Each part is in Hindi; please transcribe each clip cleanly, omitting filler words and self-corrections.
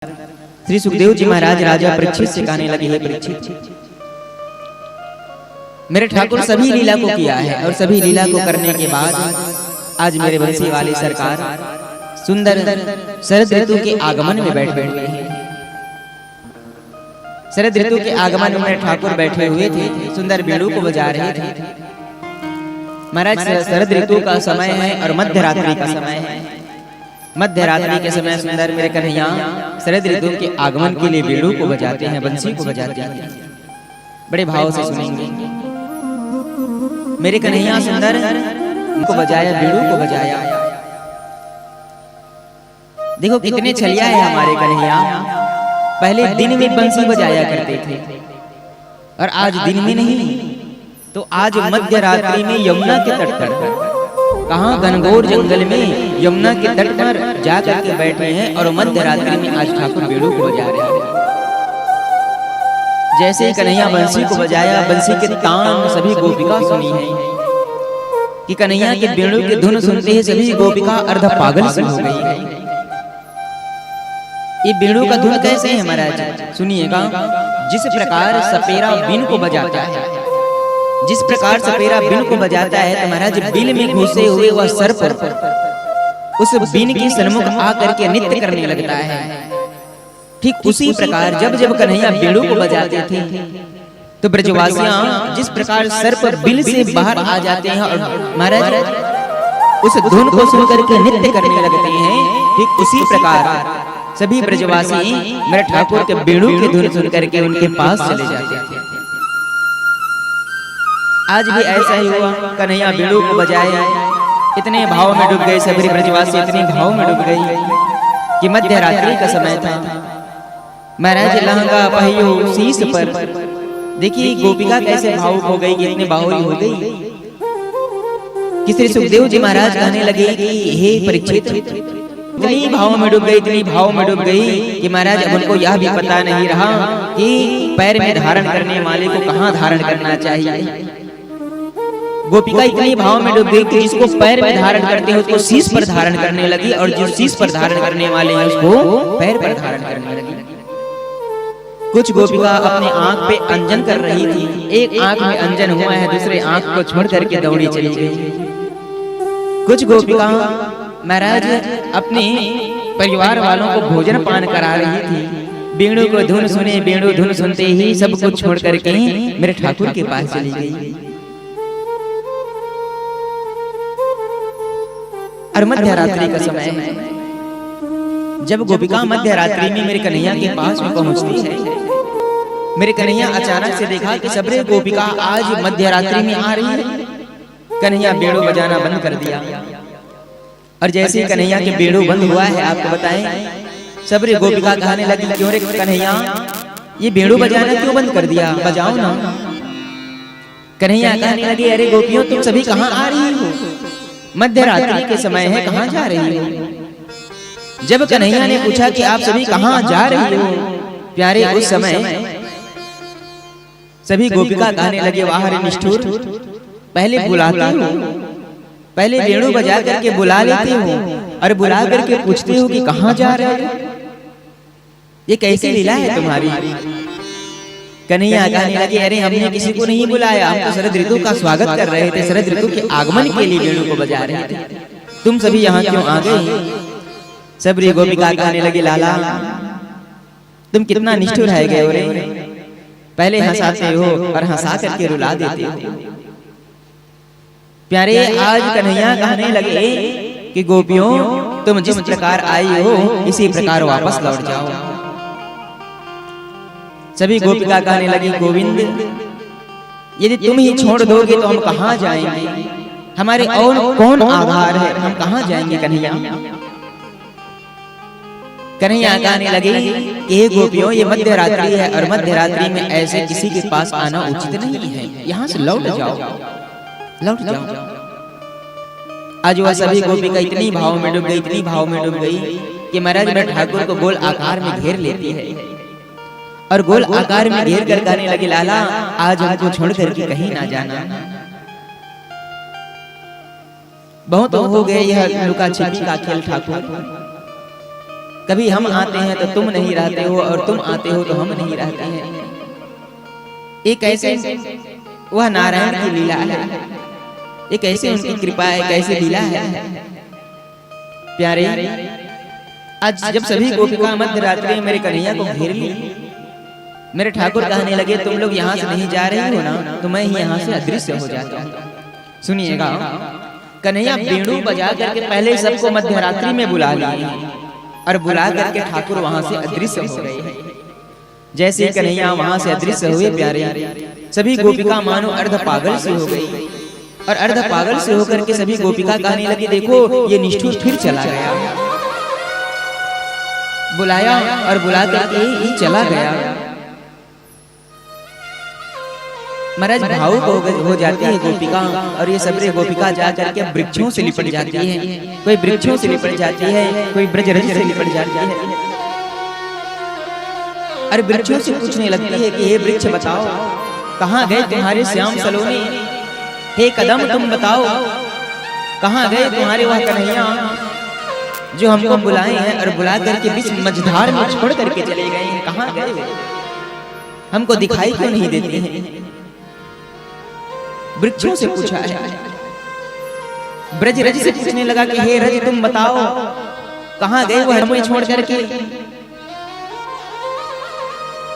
श्री सुखदेव जी महाराज राजा परीक्षित से कहने लगे, हे परीक्षित, मेरे ठाकुर सभी लीला को किया है और सभी लीला को करने के बाद आज मेरे बंसी वाली सरकार सुंदर शरद ऋतु के आगमन में बैठ गए हैं। शरद ऋतु के आगमन में मेरे ठाकुर बैठे हुए थे, सुंदर बीड़ू को बजा रहे थे। महाराज शरद ऋतु का समय है और मध्य रात्रि का समय है। मध्य रात्रि के समय सुंदर मेरे कन्हैया शरद ऋतु के आगमन के लिए बीड़ू को बजाते हैं, बंसी को बजाते हैं। बड़े भाव से सुनेंगे। मेरे कन्हैया सुंदर को बजाया, बीड़ू को बजाया। देखो कितने छलिया है हमारे कन्हैया। पहले दिन में बंसी बजाया करते थे और आज दिन में नहीं, तो आज मध्य रात्रि में यमुना के तट पर, कहाँ घनघोर जंगल में यमुना के तट पर जाकर के बैठे हैं और मध्य रात्रि में आज ठाकुर बीड़ू को बजा रहे हैं। जैसे ही कन्हैया बंसी को बजाया, बंसी के तान सभी गोपिका सुनी है कि कन्हैया के बीड़ू के धुन सुनते ही सभी गोपिका अर्ध पागल सी हो गई है। ये बीड़ू का धुन कैसे है महाराज, सुनिएगा। जिस प्रकार सपेरा बीन को बजाता है, जिस प्रकार सपेरा बीन को बजाता है, तो महाराज बिल में घुसे हुए वह सर्प उस बीन के सन्मुख आकर के नृत्य करने लगता है। ठीक उसी प्रकार जब जब कन्हैया बीड़ू को बजाते थे तो ब्रजवासियां जिस प्रकार सर्प बिल से बाहर आ जाते हैं और महाराज उस धुन को सुनकर के नृत्य करने लगते हैं, ठीक उसी प्रकार सभी ब्रजवासी मेरे ठाकुर के बीड़ू के धुन सुन करके उनके पास चले जाते थे। आज भी ऐसा ही हुआ। कन्हैया बीड़ू को बजाए, इतने भाव में डूब गए सभी ब्रजवासी, इतने भाव में डूब गई कि मध्य रात्रि का समय था। महाराज लहंगा पहियो शीश पर, देखिए गोपिका कैसे भावुक हो गई, इतने बाहुली हो गई कि श्री सुखदेव जी महाराज कहने लगे कि हे परीक्षित, इतनी भाव में डूब गई, इतनी भाव में डूब गई कि महाराज अब उनको यह भी पता नहीं रहा कि पैर में धारण करने वाले को कहाँ धारण करना चाहिए। गोपिका इतनी भाव में डूब गई कि जिसको पैर में धारण करते हैं उसको शीश पर धारण करने लगी और जो शीश पर धारण करने वाले हैं उसको पैर पर धारण करने लगी। कुछ गोपिका अपने आंख पे अंजन कर रही थी, एक आंख में अंजन हुआ है, दूसरे आंख को छोड़ करके दौड़ी चली गई। कुछ गोपिका महाराज अपने परिवार वालों को भोजन पान करा रही थी। बीड़ू को धुन सुने, बीड़ू धुन सुनते ही सब कुछ छोड़ करके मेरे ठाकुर के पास चली गई। और मध्य रात्रि का समय है। जब गोपिका मध्य रात्रि में मेरे कन्हैया के पास में पहुंचती है, मेरे कन्हैया अचानक से देखा कि सबरे गोपिका आज मध्य रात्रि में आ रही है। कन्हैया बीड़ू बजाना बंद कर दिया और जैसे कन्हैया के बीड़ू बंद हुआ है, आपको बताएं, सबरे गोपिका कहने लगी, क्यों रे कन्हैया ये बीड़ू बजाना क्यों बंद कर दिया, बजाओ ना। कन्हैया कहने लगे, अरे गोपियों तुम सभी कहाँ आ रही हो, मध्य रात्रि के समय है, कहाँ जा रही हो। जब कन्हैया ने पूछा कि आप सभी कहाँ जा रही हो प्यारे, उस समय सभी गोपिका कहने लगे, वाह रे निष्ठुर, पहले बुलाते हो, पहले बीड़ू बजा करके बुला लेते हो और बुला करके पूछते हो कि कहाँ जा रहे हो, ये कैसी लीला है तुम्हारी। कन्हैया कहने लगे, अरे हमने किसी को नहीं बुलाया, हम तो शरद ऋतु का स्वागत कर रहे थे, शरद ऋतु के आगमन के लिए बीड़ू को बजा रहे थे, तुम सभी यहाँ क्यों आ गए। सबरी गोपिका कहने लगे, लाला तुम कितना निष्ठुर है गए रे, पहले हंसाते हो और हंसा करके रुला देते हो। प्यारे आज कन्हैया कहने लगे कि गोपियों तुम जिस प्रकार आई हो इसी प्रकार वापस लौट जाओ। सभी गोपिका कहने लगी, गोविंद यदि तुम ही छोड़ दोगे तो हम कहाँ जाएंगे, हमारे और कौन आधार है, हम कहाँ जाएंगे कन्हैया। कन्हैया कहने लगे कि हे गोपियों ये मध्य रात्रि है और मध्य रात्रि में ऐसे किसी के पास आना उचित नहीं है, यहाँ से लौट जाओ, लौट जाओ। आज वह सभी गोपिका इतनी भाव में डूब गई, इतनी भाव में डूब गई कि महाराज मेरे ठाकुर को गोल आकार में घेर लेती है और गोल आकार में घेर कर कहने लगे, लाला आज हमको छोड़ करके कहीं ना जाना। बहुत हो गए यह लुका छिपी का खेल ठाकुर, कभी हम आते हैं तो तुम नहीं रहते हो, और तुम आते हो तो हम नहीं रहते हैं। एक ऐसे वह नारायण की लीला है, एक ऐसे उनकी कृपा है, कैसे लीला है प्यारे। आज जब सभी गोपिका मध्य रात्रि में मेरे कन्हैया को घेर ली, मेरे ठाकुर कहने लगे तुम लोग यहाँ से नहीं जा रहे हो ना, तो मैं ही यहाँ से अदृश्य हो जाता हूँ। सुनिएगा, कन्हैया बीणु बजा करके पहले सबको मध्य रात्रि में बुला लिया, और बुला करके ठाकुर वहां से अदृश्य हो गए। जैसे कन्हैया वहां से अदृश्य हुए प्यारे, सभी गोपिका मानो अर्ध पागल से हो गई, और अर्ध पागल से होकर के सभी गोपिका कहने लगी देखो ये निष्ठुर फिर चला गया। बुलाया और बुला करके ही चला गया। महाराज भावुक हो जाती है गोपिका, और ये सबरे गोपिका जा करके वृक्षों से लिपट जाती है। कोई वृक्षों से लिपट जाती है, कोई ब्रजरज से लिपट जाती है, और वृक्षों से पूछने लगती है कि हे वृक्ष बताओ कहाँ गए तुम्हारे श्याम सलोनी, हे कदम तुम बताओ कहाँ गए तुम्हारे वह कन्हैया जो हमको बुलाए हैं, और बुला करके बीच मझधार में छोड़ करके चले गए हैं, कहाँ गए, हमको दिखाई क्यों नहीं देते हैं। वृक्षों से पूछा है, ब्रज रज से पूछने लगा कि हे रज तुम बताओ कहाँ गए वो हमें छोड़ करके।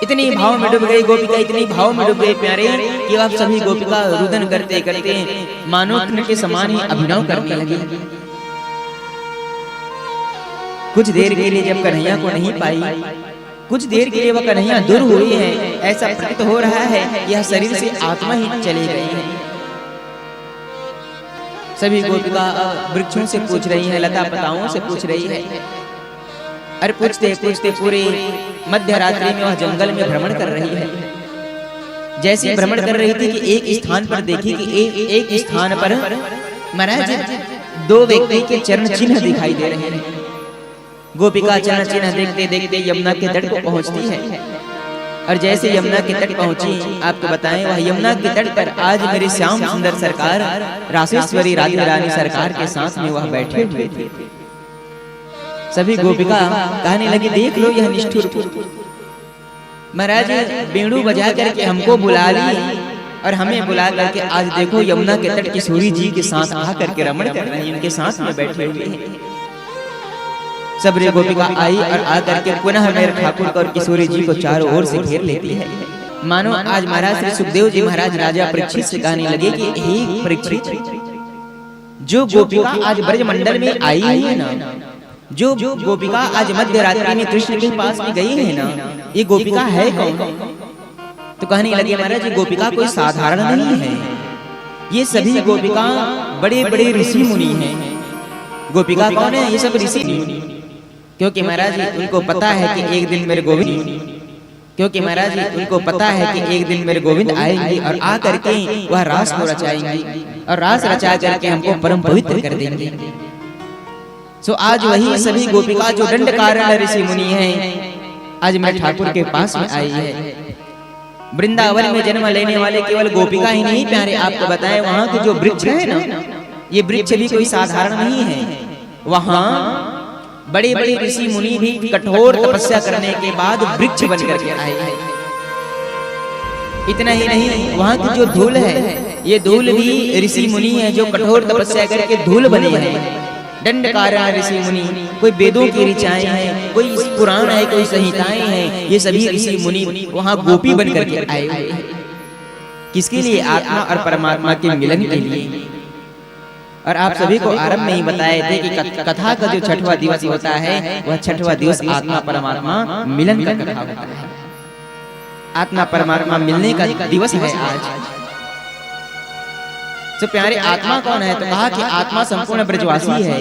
इतनी भाव में डूब गई गोपिका, इतनी भाव में डूब गई प्यारे कि अब सभी गोपिका रुदन करते करते मानो कृष्ण के समान ही अभिनव करने लगी। कुछ देर के लिए जब कन्हैया को नहीं पाई, कुछ देर के लिए वह कन्हैया दूर हुई है, ऐसा प्रतीत हो रहा है यह शरीर से आत्मा ही चली गई है। सभी गोपिका वृक्षों से पूछ रही है, लता पताओं से पूछ रही है, और पूछते पूछते पूरे मध्य रात्रि में वह जंगल में भ्रमण कर रही है। जैसे भ्रमण कर रही थी कि एक स्थान पर देखी कि एक स्थान पर महाराज दो व्यक्ति के चरण चिन्ह दिखाई दे रहे हैं। गोपिका चरण चिन्ह देखते देखते यमुना के तट को पहुंचती है, और जैसे यमुना के तट पहुंची, आपको बताएं वह यमुना के तट पर आज मेरे श्याम सुंदर सरकार रासेश्वरी राधे रानी सरकार के साथ में वह बैठे हुए थे। सभी गोपिका कहने लगी देख लो यह निष्ठुर महाराज बीणु बजा करके हमको बुला ली, और हमें बुला करके आज देखो यमुना के तट किशोरी जी के साथ आकर के रमण कर रहे हैं, उनके साथ में बैठे हुए हैं। सबरे गोपिका आई और आकर के पुनः मेरे ठाकुर और किशोरी जी को चारों ओर से घेर लेती है। मानो आज महाराज श्री सुखदेव जी महाराज राजा परीक्षित से कहने लगे कि हे परीक्षित, जो गोपिका आज ब्रज मंडल में आई है ना, जो गोपिका आज मध्य रात्रि में कृष्ण के पास में गई है ना, ये गोपिका है कौन? तो कहने लगे महाराज ये गोपिका कोई साधारण नहीं है, ये सभी गोपिका बड़े बड़े ऋषि मुनि हैं। गोपिका कौन है? ये सब ऋषि मुनि। क्योंकि महाराज उनको पता है कि एक दिन मेरे गोविंद, क्योंकि महाराज उनको पता है कि एक दिन मेरे गोविंद आएंगे और आ करके वह रास को रचाएंगे, और रास रचा करके हमको परम पवित्र कर देंगे। सो आज वही सभी गोपिका जो दंडकारण्य ऋषि मुनि हैं आज मेरे ठाकुर के पास में आई है। वृंदावन में जन्म लेने वाले केवल गोपिका ही नहीं प्यारे, आपको बताएं वहाँ के जो वृक्ष है ना, ये वृक्ष भी कोई साधारण नहीं है। वहाँ बड़े बड़े ऋषि मुनि भी कठोर तपस्या करने के बाद वृक्ष बन करके आए हैं। इतना ही नहीं, वहाँ की जो धूल है, ये धूल भी ऋषि मुनि है जो कठोर तपस्या करके धूल बने हैं। दंडकारण्य ऋषि मुनि, कोई वेदों की ऋचाएं हैं, कोई पुराण है, कोई संहिताएं हैं, ये सभी ऋषि मुनि वहाँ गोपी बन करके आए हुए हैं। किसके लिए? आत्मा और परमात्मा के मिलन के लिए। और आप सभी को आरंभ में ही बताए थे कि कथा का जो छठवां दिवस होता है वह छठवां दिवस आत्मा परमात्मा मिलन का कथा होता है। आत्मा परमात्मा मिलने का दिवस है आज। तो प्यारे आत्मा कौन है? तो कहा कि आत्मा संपूर्ण ब्रजवासी है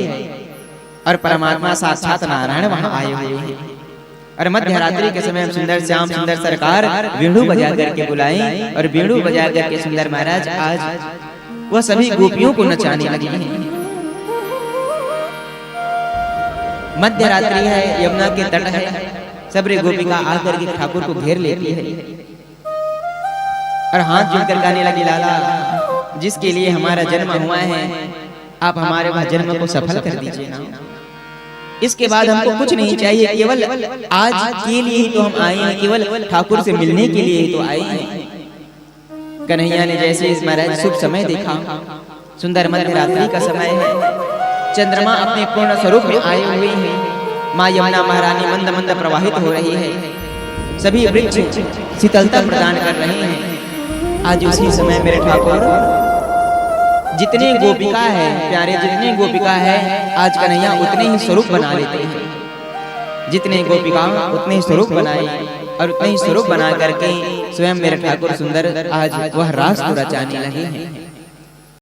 और परमात्मा साक्षात नारायण वहां आए हुए हैं। और मध्य रात्रि के समय सुंदर श्याम सुंदर सरकार बीणु बजा करके बुलाए, और बीणु बजा करके सुंदर महाराज आज वह सभी गोपियों को नचाने लगे हैं। मध्य रात्रि है, यमुना के तट है, सबरे गोपिका आकर के ठाकुर को घेर लेती है और हाथ जोड़कर गाने लगी, लाला जिसके लिए हमारा जन्म हुआ है आप हमारे वह जन्म को सफल कर दीजिए ना। इसके बाद हमको कुछ नहीं चाहिए, केवल आज के लिए ही तो हम आए हैं, केवल ठाकुर से मिलने के लिए ही तो आए हैं। कन्हैया ने जैसे इस महाराज शुभ समय देखा, सुंदर मध्य रात्रि का समय है, चंद्रमा अपने पूर्ण स्वरूप में आए हुए हैं, माँ यमुना महारानी मंद मंद प्रवाहित हो रही है, सभी वृक्ष शीतलता प्रदान कर रहे हैं। आज उसी समय मेरे ठाकुर जितने गोपिका है प्यारे, जितने गोपिका है आज कन्हैया उतने ही स्वरूप बना लेते हैं। जितने गोपिका उतने ही स्वरूप बनाए और उतने ही स्वरूप बना करके स्वयं मेरे ठाकुर सुंदर आज वह रास को रचाने लगे हैं।